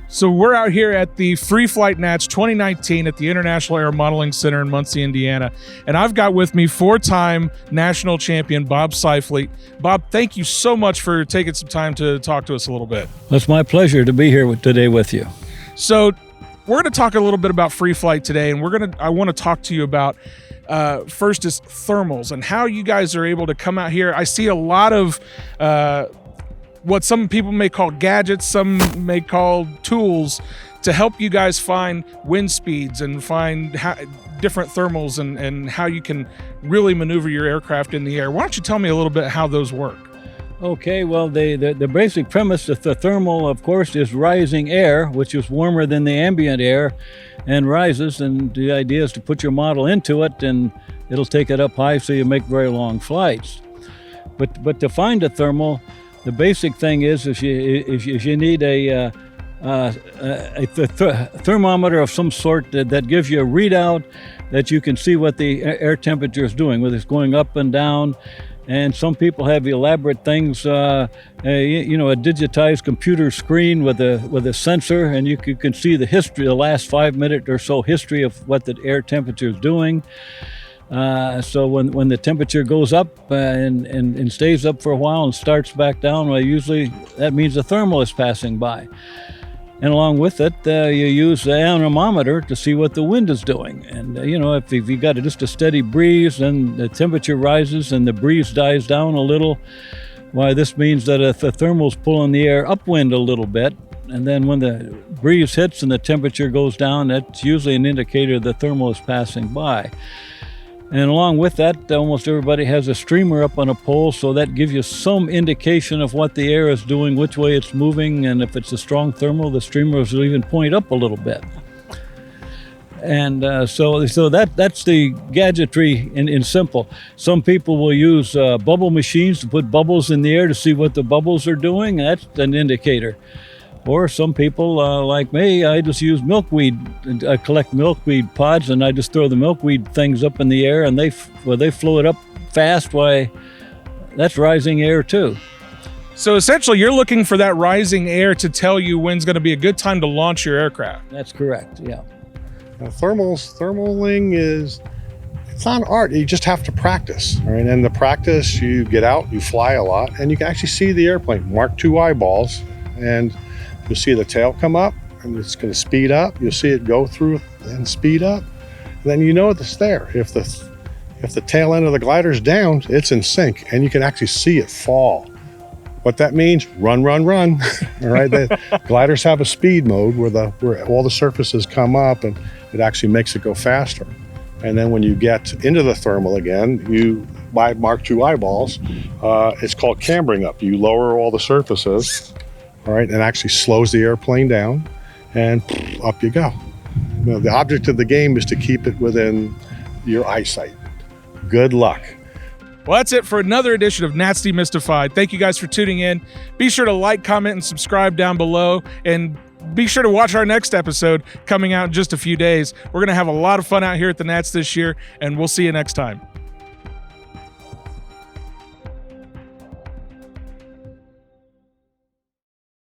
So we're out here at the Free Flight Nats 2019 at the International Air Modeling Center in Muncie, Indiana. And I've got with me four-time national champion Bob Sifleet. Bob, thank you so much for taking some time to talk to us a little bit. It's my pleasure to be here today with you. So we're going to talk a little bit about free flight today, and I want to talk to you about first is thermals and how you guys are able to come out here. I see a lot of what some people may call gadgets, some may call tools to help you guys find wind speeds and find different thermals and how you can really maneuver your aircraft in the air. Why don't you tell me a little bit how those work? Okay, well, the basic premise of the thermal, of course, is rising air, which is warmer than the ambient air and rises. And the idea is to put your model into it and it'll take it up high so you make very long flights. But to find a thermal, the basic thing is you need a thermometer of some sort that gives you a readout that you can see what the air temperature is doing, whether it's going up and down. And some people have elaborate things, a digitized computer screen with a sensor, and you can see the history, the last 5 minute or so history of what the air temperature is doing. So when the temperature goes up and stays up for a while and starts back down, well, usually that means the thermal is passing by. And along with it, you use the anemometer to see what the wind is doing. And, if you got just a steady breeze and the temperature rises and the breeze dies down a little, why, this means that if the thermal's pulling the air upwind a little bit, and then when the breeze hits and the temperature goes down, that's usually an indicator the thermal is passing by. And along with that, almost everybody has a streamer up on a pole, so that gives you some indication of what the air is doing, which way it's moving, and if it's a strong thermal, the streamer will even point up a little bit. And so that's the gadgetry in simple. Some people will use bubble machines to put bubbles in the air to see what the bubbles are doing. That's an indicator. Or some people, like me, I just use milkweed. I collect milkweed pods, and I just throw the milkweed things up in the air, and they float up fast. Why, that's rising air too. So essentially, you're looking for that rising air to tell you when's going to be a good time to launch your aircraft. That's correct, yeah. Now, thermaling it's not an art. You just have to practice, right? And the practice, you get out, you fly a lot, and you can actually see the airplane. Mark II eyeballs, and you'll see the tail come up, and it's going to speed up. You'll see it go through and speed up. And then you know it's there. If the tail end of the glider's down, it's in sync, and you can actually see it fall. What that means, run, run, run. All right. The gliders have a speed mode where all the surfaces come up, and it actually makes it go faster. And then when you get into the thermal again, by Mark II eyeballs, it's called cambering up. You lower all the surfaces. All right, and actually slows the airplane down, and up you go. The object of the game is to keep it within your eyesight. Good luck. Well, that's it for another edition of Nats Demystified. Thank you guys for tuning in. Be sure to like, comment, and subscribe down below, and be sure to watch our next episode coming out in just a few days. We're going to have a lot of fun out here at the Nats this year, and we'll see you next time.